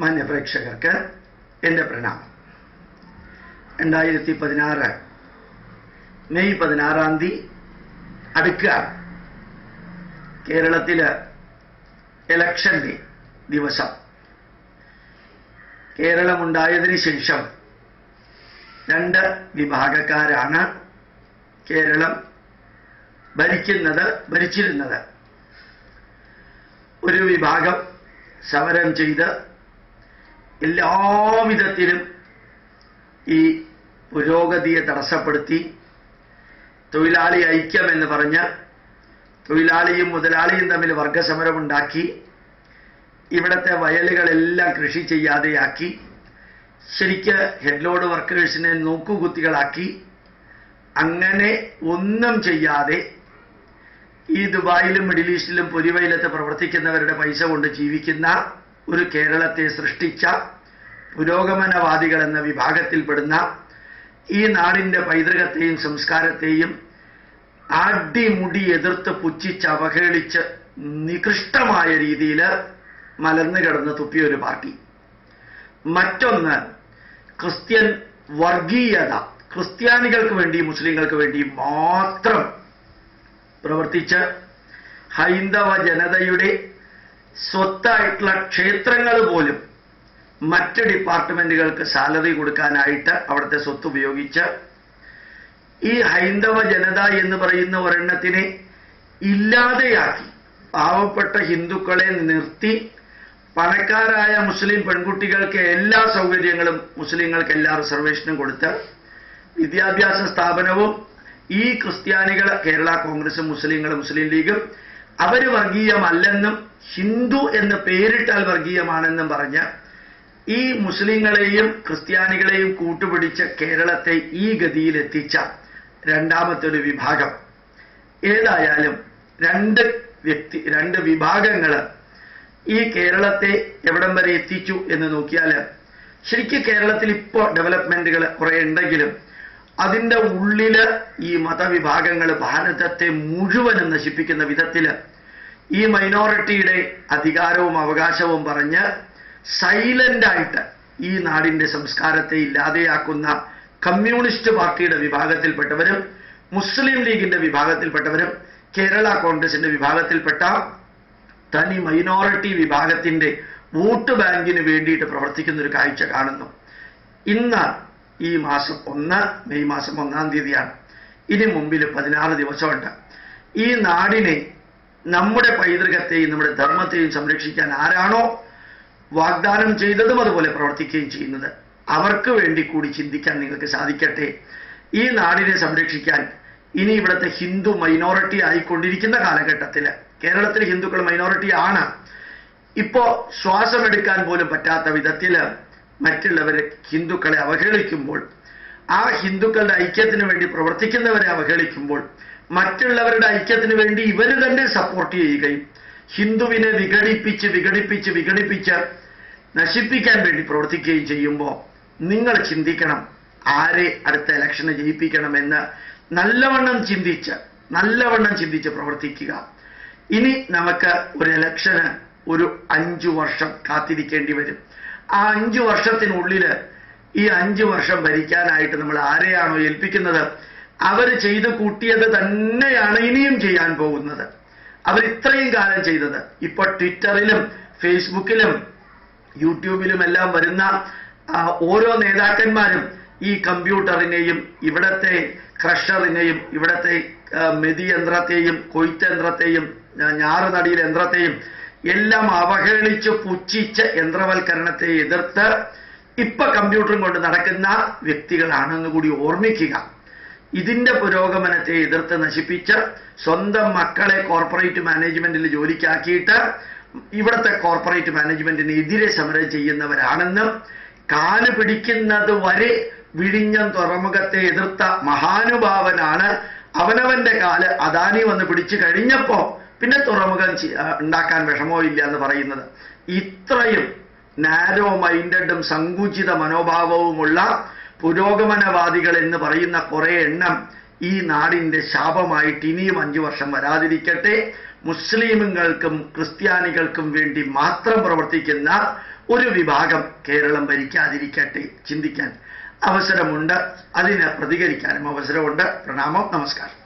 മാന്യപ്രേക്ഷകർക്ക് എൻ്റെ പ്രണാമം. 2016 മെയ് 16 അടുക്കുകയാണ്. കേരളത്തിൽ ഇലക്ഷൻ്റെ ദിവസം. കേരളമുണ്ടായതിനു ശേഷം രണ്ട് വിഭാഗക്കാരാണ് കേരളം ഭരിച്ചിരുന്നത്. ഒരു വിഭാഗം സമരം ചെയ്ത് എല്ലാവിധത്തിലും ഈ പുരോഗതിയെ തടസ്സപ്പെടുത്തി തൊഴിലാളി ഐക്യം എന്ന് പറഞ്ഞ് തൊഴിലാളിയും മുതലാളിയും തമ്മിൽ വർഗസമരമുണ്ടാക്കി ഇവിടുത്തെ വയലുകളെല്ലാം കൃഷി ചെയ്യാതെയാക്കി ശരിക്ക് ഹെഡ്ലോഡ് വർക്കേഴ്സിനെ നോക്കുകുത്തികളാക്കി അങ്ങനെ ഒന്നും ചെയ്യാതെ ഈ ദുബായിലും മിഡിൽ ഈസ്റ്റിലും പൊരിവയിലത്ത് പ്രവർത്തിക്കുന്നവരുടെ പൈസ കൊണ്ട് ജീവിക്കുന്ന ഒരു കേരളത്തെ സൃഷ്ടിച്ച പുരോഗമനവാദികൾ എന്ന വിഭാഗത്തിൽപ്പെടുന്ന ഈ നാടിൻ്റെ പൈതൃകത്തെയും സംസ്കാരത്തെയും അടിമുടി എതിർത്ത് പുച്ഛിച്ച് അവഹേളിച്ച് നികൃഷ്ടമായ രീതിയിൽ മലർന്നു കിടന്ന് തുപ്പിയ ഒരു പാർട്ടി. മറ്റൊന്ന് ക്രിസ്ത്യൻ വർഗീയത, ക്രിസ്ത്യാനികൾക്ക് വേണ്ടി മുസ്ലിങ്ങൾക്ക് വേണ്ടി മാത്രം പ്രവർത്തിച്ച് ഹൈന്ദവ ജനതയുടെ സ്വത്തായിട്ടുള്ള ക്ഷേത്രങ്ങൾ പോലും മറ്റ് ഡിപ്പാർട്ട്മെന്റുകൾക്ക് സാലറി കൊടുക്കാനായിട്ട് അവിടുത്തെ സ്വത്ത് ഉപയോഗിച്ച് ഈ ഹൈന്ദവ ജനത എന്ന് പറയുന്ന ഒരെണ്ണത്തിനെ ഇല്ലാതെയാക്കി പാവപ്പെട്ട ഹിന്ദുക്കളെ നിർത്തി പണക്കാരായ മുസ്ലിം പെൺകുട്ടികൾക്ക് എല്ലാ സൗകര്യങ്ങളും മുസ്ലിങ്ങൾക്ക് എല്ലാ റിസർവേഷനും കൊടുത്ത് വിദ്യാഭ്യാസ സ്ഥാപനവും ഈ ക്രിസ്ത്യാനികൾ കേരള കോൺഗ്രസും മുസ്ലിങ്ങളും മുസ്ലിം ലീഗും അവർ വർഗീയമല്ലെന്നും ഹിന്ദു എന്ന് പേരിട്ടാൽ വർഗീയമാണെന്നും പറഞ്ഞ് ഈ മുസ്ലിങ്ങളെയും ക്രിസ്ത്യാനികളെയും കൂട്ടുപിടിച്ച് കേരളത്തെ ഈ ഗതിയിലെത്തിച്ച രണ്ടാമത്തെ ഒരു വിഭാഗം. ഏതായാലും രണ്ട് വിഭാഗങ്ങൾ ഈ കേരളത്തെ എവിടം വരെ എത്തിച്ചു എന്ന് നോക്കിയാൽ ശരിക്കും കേരളത്തിൽ ഇപ്പോൾ ഡെവലപ്മെന്റുകൾ കുറെ ഉണ്ടെങ്കിലും അതിൻ്റെ ഉള്ളില് ഈ മതവിഭാഗങ്ങൾ ഭാരതത്തെ മുഴുവനും നശിപ്പിക്കുന്ന വിധത്തില് ഈ മൈനോറിറ്റിയുടെ അധികാരവും അവകാശവും പറഞ്ഞ് സൈലന്റായിട്ട് ഈ നാടിൻ്റെ സംസ്കാരത്തെ ഇല്ലാതെയാക്കുന്ന കമ്മ്യൂണിസ്റ്റ് പാർട്ടിയുടെ വിഭാഗത്തിൽപ്പെട്ടവരും മുസ്ലിം ലീഗിന്റെ വിഭാഗത്തിൽപ്പെട്ടവരും കേരള കോൺഗ്രസിന്റെ വിഭാഗത്തിൽപ്പെട്ട തനി മൈനോറിറ്റി വിഭാഗത്തിന്റെ വോട്ട് ബാങ്കിന് വേണ്ടിയിട്ട് പ്രവർത്തിക്കുന്ന ഒരു കാഴ്ച കാണുന്നു. ഇന്ന് ഈ മാസം 1 മെയ് മാസം 1-ാം തീയതിയാണ്. ഇനി മുമ്പിൽ 16 ദിവസമുണ്ട്. ഈ നാടിനെ, നമ്മുടെ പൈതൃകത്തെയും നമ്മുടെ ധർമ്മത്തെയും സംരക്ഷിക്കാൻ ആരാണോ വാഗ്ദാനം ചെയ്തതും അതുപോലെ പ്രവർത്തിക്കുകയും ചെയ്യുന്നത് അവർക്ക് വേണ്ടി കൂടി ചിന്തിക്കാൻ നിങ്ങൾക്ക് സാധിക്കട്ടെ. ഈ നാടിനെ സംരക്ഷിക്കാൻ ഇനി ഇവിടുത്തെ ഹിന്ദു മൈനോറിറ്റി ആയിക്കൊണ്ടിരിക്കുന്ന കാലഘട്ടത്തിൽ കേരളത്തിൽ ഹിന്ദുക്കൾ മൈനോറിറ്റി ആണ്. ഇപ്പോ ശ്വാസമെടുക്കാൻ പോലും പറ്റാത്ത വിധത്തിൽ മറ്റുള്ളവരെ ഹിന്ദുക്കളെ അവഹേളിക്കുമ്പോൾ, ആ ഹിന്ദുക്കളുടെ ഐക്യത്തിന് വേണ്ടി പ്രവർത്തിക്കുന്നവരെ അവഹേളിക്കുമ്പോൾ, മറ്റുള്ളവരുടെ ഐക്യത്തിന് വേണ്ടി ഇവർ തന്നെ സപ്പോർട്ട് ചെയ്യുകയും ഹിന്ദുവിനെ വിഘടിപ്പിച്ച് നശിപ്പിക്കാൻ വേണ്ടി പ്രവർത്തിക്കുകയും ചെയ്യുമ്പോൾ നിങ്ങൾ ചിന്തിക്കണം, ആരെ അടുത്ത ഇലക്ഷന് ജയിപ്പിക്കണമെന്ന് നല്ലവണ്ണം ചിന്തിച്ച് പ്രവർത്തിക്കുക. ഇനി നമുക്ക് ഒരു ഇലക്ഷന് ഒരു 5 വർഷം കാത്തിരിക്കേണ്ടി വരും. ആ 5 വർഷത്തിനുള്ളിൽ ഈ 5 വർഷം ഭരിക്കാനായിട്ട് നമ്മൾ ആരെയാണോ ഏൽപ്പിക്കുന്നത് അവർ ചെയ്തു കൂട്ടിയത് തന്നെയാണ് ഇനിയും ചെയ്യാൻ പോകുന്നത്. അവർ ഇത്രയും കാലം ചെയ്തത്. ഇപ്പോൾ ട്വിറ്ററിലും ഫേസ്ബുക്കിലും യൂട്യൂബിലും എല്ലാം വരുന്ന ഓരോ നേതാക്കന്മാരും ഈ കമ്പ്യൂട്ടറിനെയും ഇവിടത്തെ ക്രഷറിനെയും ഇവിടത്തെ മെതിയന്ത്രത്തെയും കൊയ്ത്തയന്ത്രത്തെയും ഞാറുനടിയിൽ യന്ത്രത്തെയും എല്ലാം അവഹേളിച്ച് പുച്ഛിച്ച് യന്ത്രവൽക്കരണത്തെ എതിർത്ത് ഇപ്പൊ കമ്പ്യൂട്ടറും കൊണ്ട് നടക്കുന്ന വ്യക്തികളാണെന്ന് കൂടി ഓർമ്മിക്കുക. ഇതിന്റെ പുരോഗമനത്തെ എതിർത്ത് നശിപ്പിച്ച് സ്വന്തം മക്കളെ കോർപ്പറേറ്റ് മാനേജ്മെന്റിൽ ജോലിക്കാക്കിയിട്ട് ഇവിടുത്തെ കോർപ്പറേറ്റ് മാനേജ്മെന്റിന് എതിരെ സമരം ചെയ്യുന്നവരാണെന്നും കാല് പിടിക്കുന്നത് വരെ വിഴിഞ്ഞം തുറമുഖത്തെ എതിർത്ത മഹാനുഭാവനാണ്. അവനവന്റെ കാല് അദാനി വന്ന് പിടിച്ചു കഴിഞ്ഞപ്പോ പിന്നെ തുറമുഖം ഉണ്ടാക്കാൻ വിഷമോ ഇല്ല എന്ന് പറയുന്നത്. ഇത്രയും നാരോ മൈൻഡഡും സങ്കുചിത മനോഭാവവുമുള്ള പുരോഗമനവാദികൾ എന്ന് പറയുന്ന കുറെ എണ്ണം ഈ നാടിന്റെ ശാപമായിട്ട് ഇനിയും 5 വർഷം വരാതിരിക്കട്ടെ. മുസ്ലിമുകൾക്കും ക്രിസ്ത്യാനികൾക്കും വേണ്ടി മാത്രം പ്രവർത്തിക്കുന്ന ഒരു വിഭാഗം കേരളം ഭരിക്കാതിരിക്കട്ടെ. ചിന്തിക്കാൻ അവസരമുണ്ട്, അതിന് പ്രതികരിക്കാനും അവസരമുണ്ട്. പ്രണാമം, നമസ്കാരം.